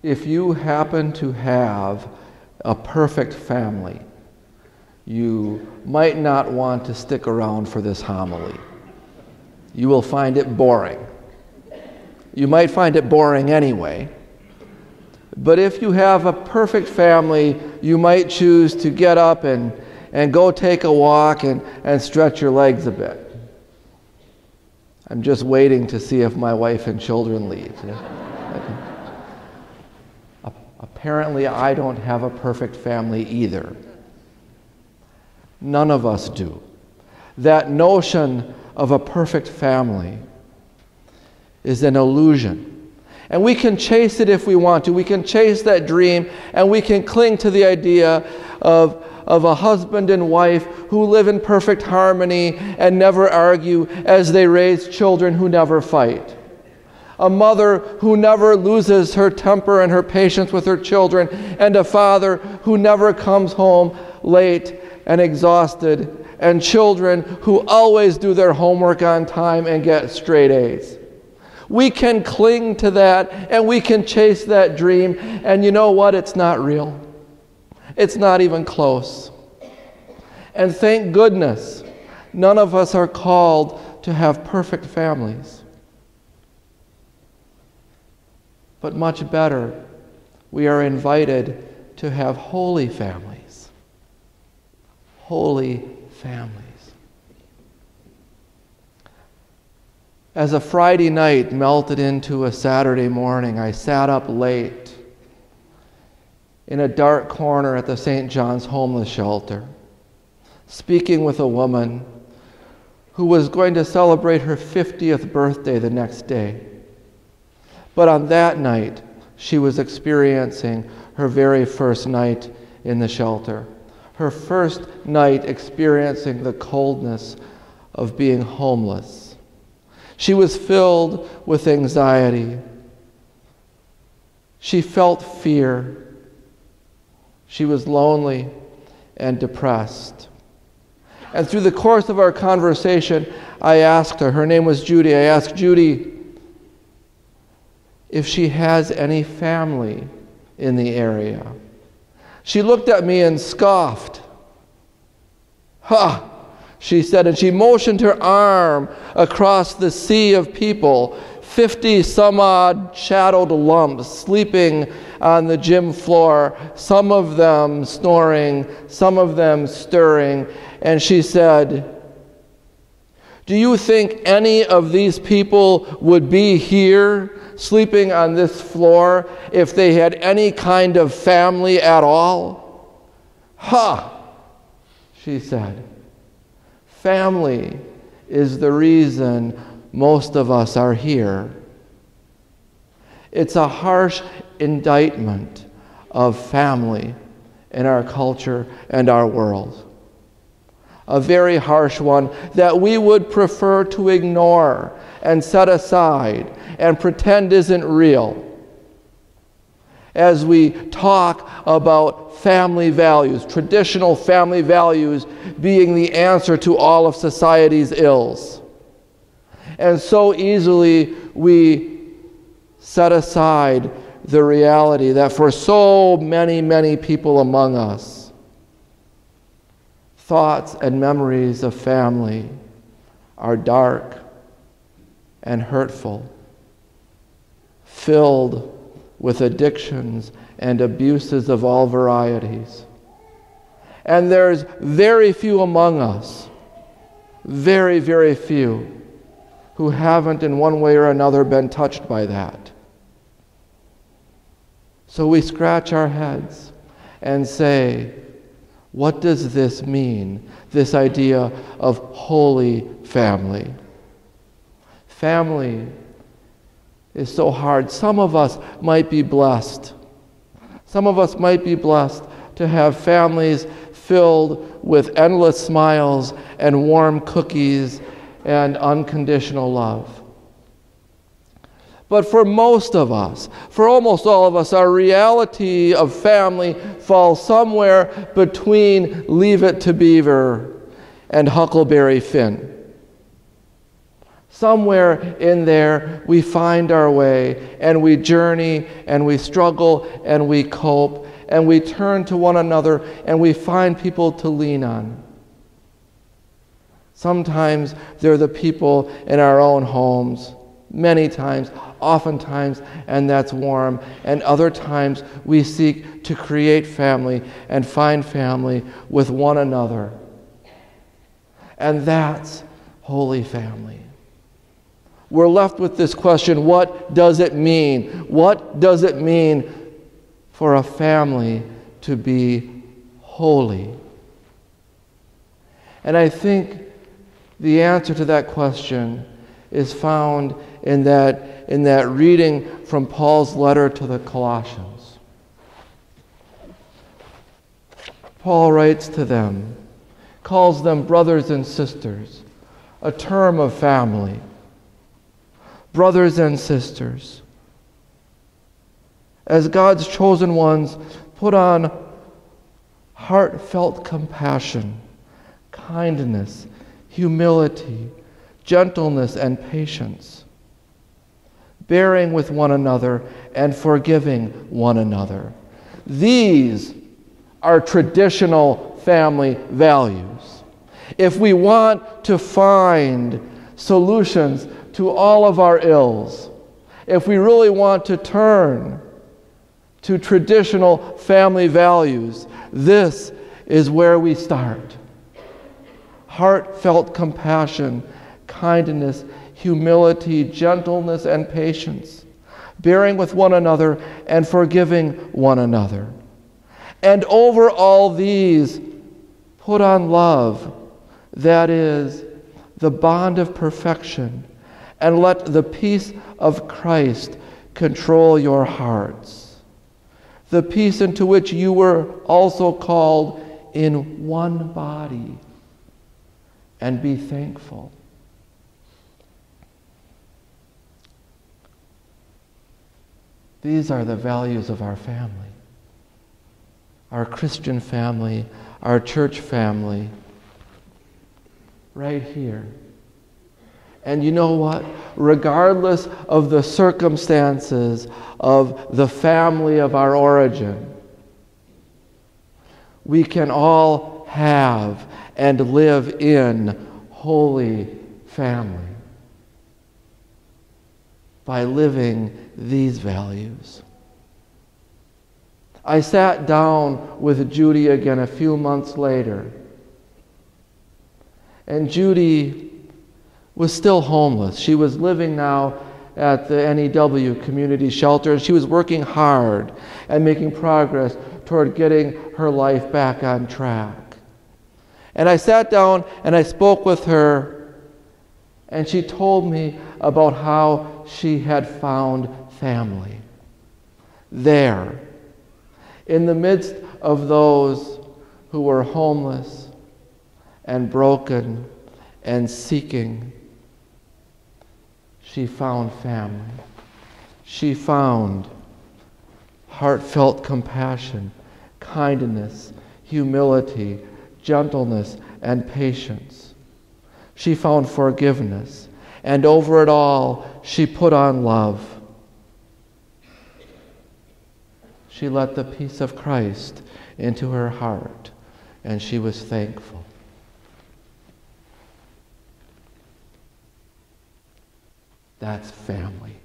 if you happen to have a perfect family, you might not want to stick around for this homily. You will find it boring. You might find it boring anyway. But if you have a perfect family, you might choose to get up and go take a walk and stretch your legs a bit. I'm just waiting to see if my wife and children leave. Apparently, I don't have a perfect family either. None of us do. That notion of a perfect family is an illusion. And we can chase it if we want to. We can chase that dream, and we can cling to the idea of a husband and wife who live in perfect harmony and never argue as they raise children who never fight. A mother who never loses her temper and her patience with her children, and a father who never comes home late and exhausted, and children who always do their homework on time and get straight A's. We can cling to that, and we can chase that dream, and you know what? It's not real. It's not even close. And thank goodness, none of us are called to have perfect families. But much better, we are invited to have holy families. Holy families. As a Friday night melted into a Saturday morning, I sat up late in a dark corner at the St. John's homeless shelter, speaking with a woman who was going to celebrate her 50th birthday the next day. But on that night, she was experiencing her very first night in the shelter. Her first night experiencing the coldness of being homeless. She was filled with anxiety. She felt fear. She was lonely and depressed. And through the course of our conversation, I asked her name was Judy, I asked Judy if she has any family in the area. She looked at me and scoffed. "Ha!" she said, and she motioned her arm across the sea of people, 50 some odd shadowed lumps sleeping on the gym floor, some of them snoring, some of them stirring, and she said, "Do you think any of these people would be here sleeping on this floor if they had any kind of family at all?" "Ha!" she said. Family is the reason most of us are here. It's a harsh indictment of family in our culture and our world. A very harsh one that we would prefer to ignore and set aside and pretend isn't real as we talk about family values, traditional family values being the answer to all of society's ills. And so easily we set aside the reality that for so many, many people among us, thoughts and memories of family are dark and hurtful, filled with addictions and abuses of all varieties. And there's very few among us, very, very few, who haven't in one way or another been touched by that. So we scratch our heads and say, what does this mean, this idea of holy family? Family is so hard. Some of us might be blessed. Some of us might be blessed to have families filled with endless smiles and warm cookies and unconditional love. But for most of us, for almost all of us, our reality of family falls somewhere between Leave It to Beaver and Huckleberry Finn. Somewhere in there, we find our way, and we journey, and we struggle, and we cope, and we turn to one another, and we find people to lean on. Sometimes they're the people in our own homes, many times, oftentimes, and that's warm. And other times, we seek to create family and find family with one another. And that's holy family. We're left with this question, what does it mean? What does it mean for a family to be holy? And I think the answer to that question is found in that reading from Paul's letter to the Colossians. Paul writes to them, calls them brothers and sisters, a term of family. Brothers and sisters, as God's chosen ones, put on heartfelt compassion, kindness, humility, gentleness, and patience, bearing with one another and forgiving one another. These are traditional family values. If we want to find solutions to all of our ills, if we really want to turn to traditional family values, this is where we start. Heartfelt compassion, kindness, humility, gentleness, and patience, bearing with one another and forgiving one another. And over all these, put on love, that is, the bond of perfection, and let the peace of Christ control your hearts, the peace into which you were also called in one body, and be thankful. These are the values of our family, our Christian family, our church family, right here. And you know what? Regardless of the circumstances of the family of our origin, we can all have and live in holy family by living these values. I sat down with Judy again a few months later, and Judy was still homeless. She was living now at the NEW community shelter, and she was working hard and making progress toward getting her life back on track. And I sat down and I spoke with her, and she told me about how she had found family there, in the midst of those who were homeless and broken and seeking. She found family. She found heartfelt compassion, kindness, humility, gentleness, and patience. She found forgiveness. And over it all, she put on love. She let the peace of Christ into her heart, and she was thankful. That's family.